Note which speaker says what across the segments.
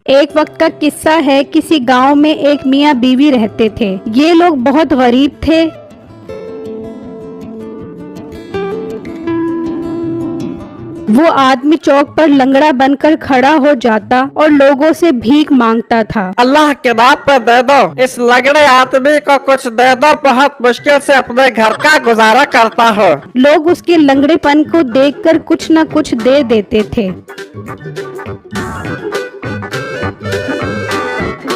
Speaker 1: एक वक्त का किस्सा है। किसी गांव में एक मियाँ बीवी रहते थे। ये लोग बहुत गरीब थे। वो आदमी चौक पर लंगड़ा बनकर खड़ा हो जाता और लोगों से भीख मांगता था।
Speaker 2: अल्लाह के नाम पे दे दो, इस लंगड़े आदमी को कुछ दे दो, बहुत मुश्किल से अपने घर का गुजारा करता हो।
Speaker 1: लोग उसके लंगड़ेपन को देखकर कुछ न कुछ दे देते थे।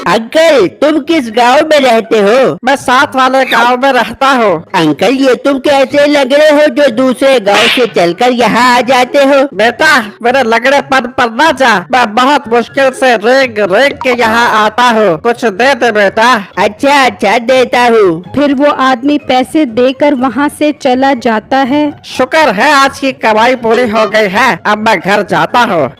Speaker 3: अंकल, तुम किस गांव में रहते हो?
Speaker 2: मैं साथ वाले गांव में रहता हूँ।
Speaker 3: अंकल, ये तुम कैसे लंगड़े हो जो दूसरे गांव से चलकर यहाँ आ जाते हो?
Speaker 2: बेटा, मेरे लंगड़ेपन पर न जा, मैं बहुत मुश्किल से रेंग रेंग के यहाँ आता हूँ, कुछ दे दे बेटा।
Speaker 3: अच्छा अच्छा, देता हूँ।
Speaker 1: फिर वो आदमी पैसे देकर वहाँ से चला जाता है।
Speaker 2: शुक्र है आज की कमाई पूरी हो गई है, अब मैं घर जाता हूँ।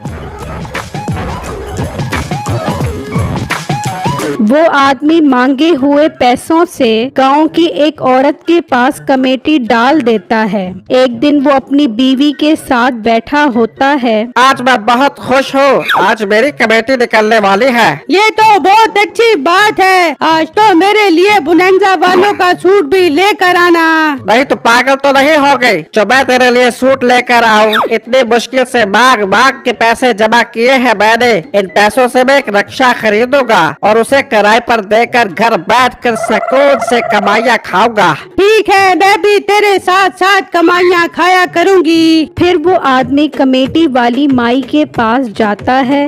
Speaker 1: वो आदमी मांगे हुए पैसों से गांव की एक औरत के पास कमेटी डाल देता है। एक दिन वो अपनी बीवी के साथ बैठा होता है।
Speaker 2: आज मैं बहुत खुश हूँ, आज मेरी कमेटी निकलने वाली है।
Speaker 4: ये तो बहुत अच्छी बात है। आज तो मेरे लिए बुनंजा वालों का सूट भी लेकर आना।
Speaker 2: नहीं तो पागल तो नहीं हो गई जो मैं तेरे लिए सूट लेकर आऊँ? इतनी मुश्किल से मांग मांग के पैसे जमा किए हैं मैंने। इन पैसों से मैं एक रक्षा खरीदूंगा और उसे किराए पर देकर घर बैठकर सुकून से कमाइयाँ खाऊंगा।
Speaker 4: ठीक है, मैं भी तेरे साथ साथ कमाइयाँ खाया करूँगी।
Speaker 1: फिर वो आदमी कमेटी वाली माई के पास जाता है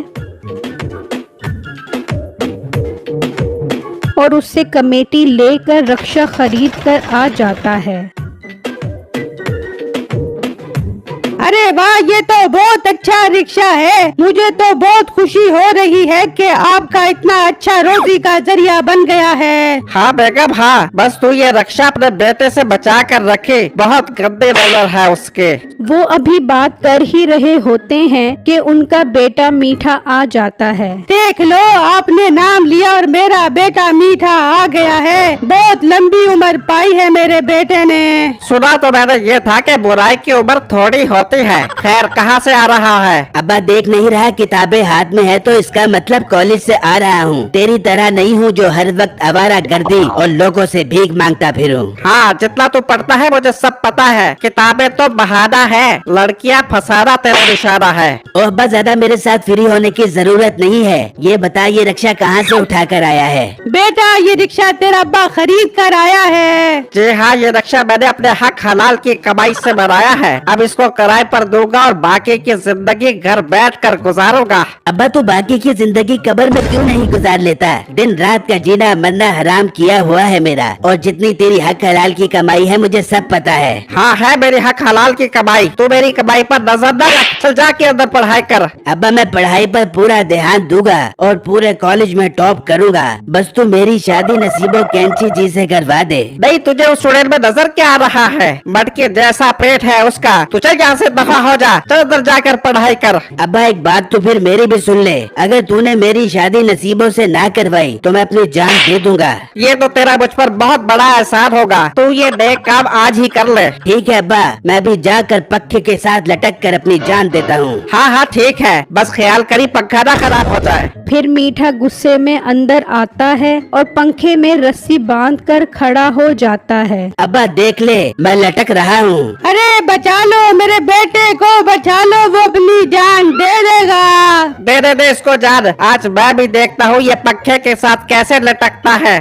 Speaker 1: और उससे कमेटी लेकर रक्षा खरीद कर आ जाता है।
Speaker 4: अरे वाह, ये तो बहुत अच्छा रिक्शा है। मुझे तो बहुत खुशी हो रही है कि आपका इतना अच्छा रोजी का जरिया बन गया है।
Speaker 2: हाँ बेगम, हाँ, बस तू ये रक्षा अपने बेटे से बचा कर रखे, बहुत गंदे नजर है उसके।
Speaker 1: वो अभी बात कर ही रहे होते हैं कि उनका बेटा मीठा आ जाता है।
Speaker 4: देख लो, आपने नाम लिया और मेरा बेटा मीठा आ गया है। बहुत लंबी उम्र पाई है मेरे बेटे ने।
Speaker 2: सुना तो मैंने ये था कि बुराई की उम्र थोड़ी होती है। खैर, कहाँ से आ रहा है?
Speaker 3: अब्बा देख नहीं रहा, किताबें हाथ में है तो इसका मतलब कॉलेज से आ रहा हूँ। तेरी तरह नहीं हूँ जो हर वक्त आवारा गर्दी और लोगों से भीख मांगता फिरूं।
Speaker 2: हाँ, जितना तू पढ़ता है मुझे सब पता है। किताबें तो बहाना है, लड़कियाँ फसाना तेरा निशाना है।
Speaker 3: ओह अब्बा, ज्यादा मेरे साथ फ्री होने की जरूरत नहीं है। ये बता, ये रिक्शा कहाँ से उठा कर आया है?
Speaker 4: बेटा, ये रिक्शा तेरा अब्बा खरीद कर आया है।
Speaker 2: जी हाँ, ये रिक्शा मैंने अपने हक हलाल की कमाई से बनाया है। अब इसको किराए पर दूंगा और बाकी की जिंदगी घर बैठकर गुजारूंगा।
Speaker 3: अब्बा, तू बाकी की जिंदगी कब्र में क्यों नहीं गुजार लेता? दिन रात का जीना मरना हराम किया हुआ है मेरा, और जितनी तेरी हक हलाल की कमाई है मुझे सब पता है।
Speaker 2: हाँ, है मेरी हक हलाल की कमाई। तू मेरी कमाई पर नजर न रख, चल जाके अंदर पढ़ाई कर।
Speaker 3: अब्बा, मैं पढ़ाई पर पूरा ध्यान दूंगा और पूरे कॉलेज में टॉप करूंगा। बस तू मेरी शादी नसीबो कैंची जी से करवा दे।
Speaker 2: नहीं, तुझे उस स्टूडेंट में नजर क्या आ रहा है? मटके जैसा पेट है उसका। तू चल यहाँ से दफा हो जा, चल अंदर जाकर पढ़ाई कर।
Speaker 3: अब्बा, एक बात तो फिर मेरी भी सुन ले। अगर तूने मेरी शादी नसीबों से ना करवाई तो मैं अपनी जान दे दूंगा।
Speaker 2: ये तो तेरा मुझ पर बहुत बड़ा एहसान होगा। तू ये नेक काम आज ही कर ले।
Speaker 3: ठीक है अब्बा, मैं भी जाकर पक्के के साथ लटक कर अपनी जान देता हूँ।
Speaker 2: हाँ हाँ ठीक है, बस ख्याल करी पंखा ना खराब हो जाए।
Speaker 1: फिर मीठा गुस्से में अंदर आता है और पंखे में रस्सी बांधकर खड़ा हो जाता है।
Speaker 3: अब्बा देख ले, मैं लटक रहा हूँ।
Speaker 4: अरे बचा लो, मेरे बेटे को बचा लो, वो अपनी जान दे देगा।
Speaker 2: दे इसको जान। आज मैं भी देखता हूँ ये पंखे के साथ कैसे लटकता है।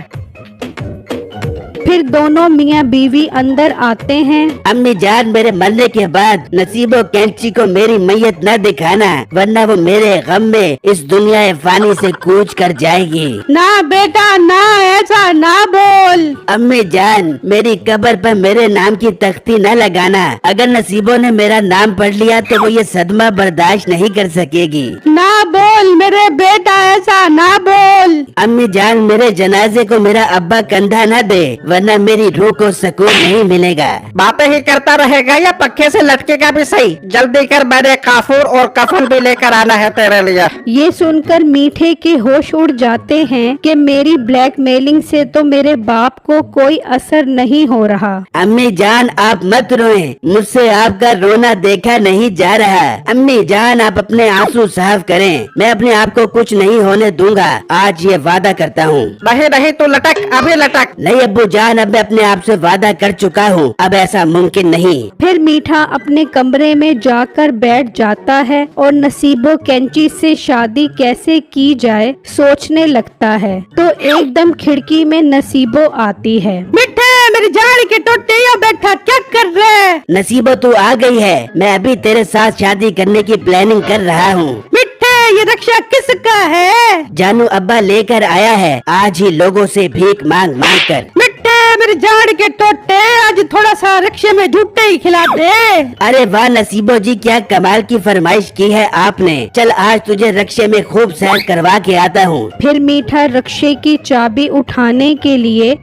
Speaker 1: फिर दोनों मियाँ बीवी अंदर आते हैं।
Speaker 3: अम्मी जान, मेरे मरने के बाद नसीबो कैंची को मेरी मैयत न दिखाना, वरना वो मेरे गम में इस दुनिया फानी से कूच कर जाएगी।
Speaker 4: ना बेटा ना, ऐसा ना बोल।
Speaker 3: अम्मी जान, मेरी कब्र पर मेरे नाम की तख्ती न लगाना। अगर नसीबों ने मेरा नाम पढ़ लिया तो वो ये सदमा बर्दाश्त नहीं कर सकेगी।
Speaker 4: ना बोल मेरे बेटा, ऐसा ना बोल।
Speaker 3: अम्मी जान, मेरे जनाजे को मेरा अब्बा कंधा न दे, वरना मेरी रूह को सुकून नहीं मिलेगा।
Speaker 2: बातें ही करता रहेगा या पक्के से लटकेगा भी सही। जल्दी कर, मैंने काफूर और कफन भी लेकर आना है तेरे लिए।
Speaker 1: ये सुनकर मीठे के होश उड़ जाते हैं कि मेरी ब्लैकमेलिंग से तो मेरे बाप को कोई असर नहीं हो रहा।
Speaker 3: अम्मी जान, आप मत रोएं, मुझसे आपका रोना देखा नहीं जा रहा। अम्मी जान, आप अपने आंसू साफ करें, मैं अपने आप को कुछ नहीं होने दूंगा, आज ये वादा करता हूँ।
Speaker 2: नहीं नहीं, तू लटक, अभी लटक।
Speaker 3: नहीं अब्बू जान, अब मैं अपने आप से वादा कर चुका हूँ, अब ऐसा मुमकिन नहीं।
Speaker 1: फिर मीठा अपने कमरे में जाकर बैठ जाता है और नसीबो कैंची से शादी कैसे की जाए सोचने लगता है। तो एकदम खिड़की में नसीबो आती है।
Speaker 4: मिठे, मेरी जान के टोटे, यहाँ बैठा क्या कर रहे है?
Speaker 3: नसीबो तू आ गई है, मैं अभी तेरे साथ शादी करने की प्लानिंग कर रहा हूँ।
Speaker 4: मिठे, ये रक्षा किसका है?
Speaker 3: जानू अब्बा लेकर आया है, आज ही लोगों से भीख मांग मांग कर।
Speaker 4: मिठे, मेरे जान के टोटे, आज थोड़ा सा रक्षे में झूठे ही खिला दे।
Speaker 3: अरे वाह नसीबो जी, क्या कमाल की फरमाइश की है आपने। चल आज तुझे रक्षे में खूब सैर करवा के आता हूँ।
Speaker 1: फिर मीठा रक्षे की चाबी उठाने के लिए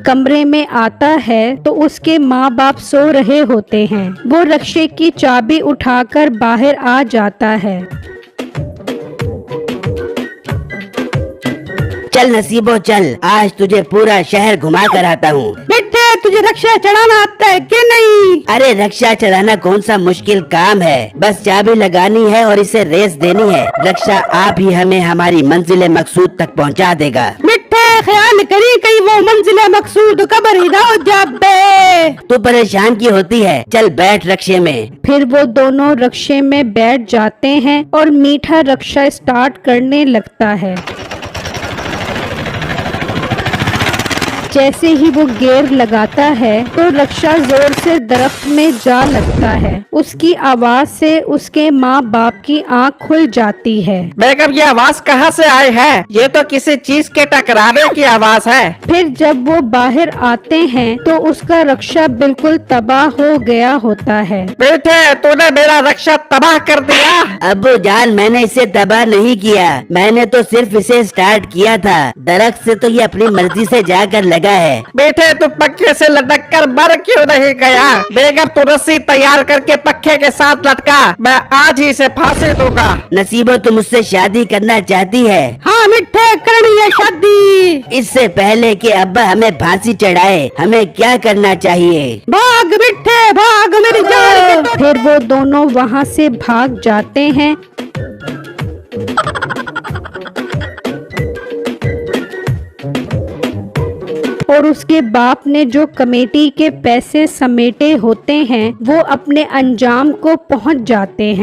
Speaker 1: कमरे में आता है तो उसके माँ बाप सो रहे होते हैं। वो रक्षे की चाबी उठाकर बाहर आ जाता है।
Speaker 3: चल नसीबो चल, आज तुझे पूरा शहर घुमा कर आता हूँ।
Speaker 4: मिठे, तुझे रक्षा चढ़ाना आता है कि नहीं?
Speaker 3: अरे रक्षा चलाना कौन सा मुश्किल काम है, बस चाबी लगानी है और इसे रेस देनी है। रक्षा आप ही हमें हमारी मंजिल मकसूद तक पहुँचा देगा।
Speaker 4: मिठे, ख्याल करी कहीं वो मंजिल मकसूद कबर ही ना हो जाए।
Speaker 3: तू परेशान की होती है, चल बैठ रक्षे में।
Speaker 1: फिर वो दोनों रक्षे में बैठ जाते हैं और मीठा रक्षा स्टार्ट करने लगता है। जैसे ही वो गियर लगाता है तो रक्षा जोर से दरख्त में जा लगता है। उसकी आवाज से उसके माँ बाप की आँख खुल जाती है।
Speaker 2: बेगम, ये आवाज कहाँ से आई है? ये तो किसी चीज के टकराने की आवाज है।
Speaker 1: फिर जब वो बाहर आते हैं तो उसका रक्षा बिल्कुल तबाह हो गया होता है।
Speaker 2: बेटे, तूने मेरा रक्षा तबाह कर दिया।
Speaker 3: अब्बू जान, मैंने इसे तबाह नहीं किया, मैंने तो सिर्फ इसे स्टार्ट किया था। दरख्त से तो ये अपनी मर्जी से जाकर लगा है।
Speaker 2: बेटे, तू पक्के से लटक कर मर क्यों नहीं गया? बेगम, तू रस्सी तैयार करके पक्के के साथ लटका, मैं आज ही इसे फांसी दूंगा।
Speaker 3: नसीबो तू मुझसे शादी करना चाहती है?
Speaker 4: हाँ मिठे, करनी है शादी।
Speaker 3: इससे पहले कि अब्बा हमें फांसी चढ़ाए, हमें क्या करना चाहिए?
Speaker 4: भाग मिठे, भाग मेरी जान के
Speaker 1: फिर वो दोनों वहाँ से भाग जाते हैं। और उसके बाप ने जो कमेटी के पैसे समेटे होते हैं वो अपने अंजाम को पहुंच जाते हैं।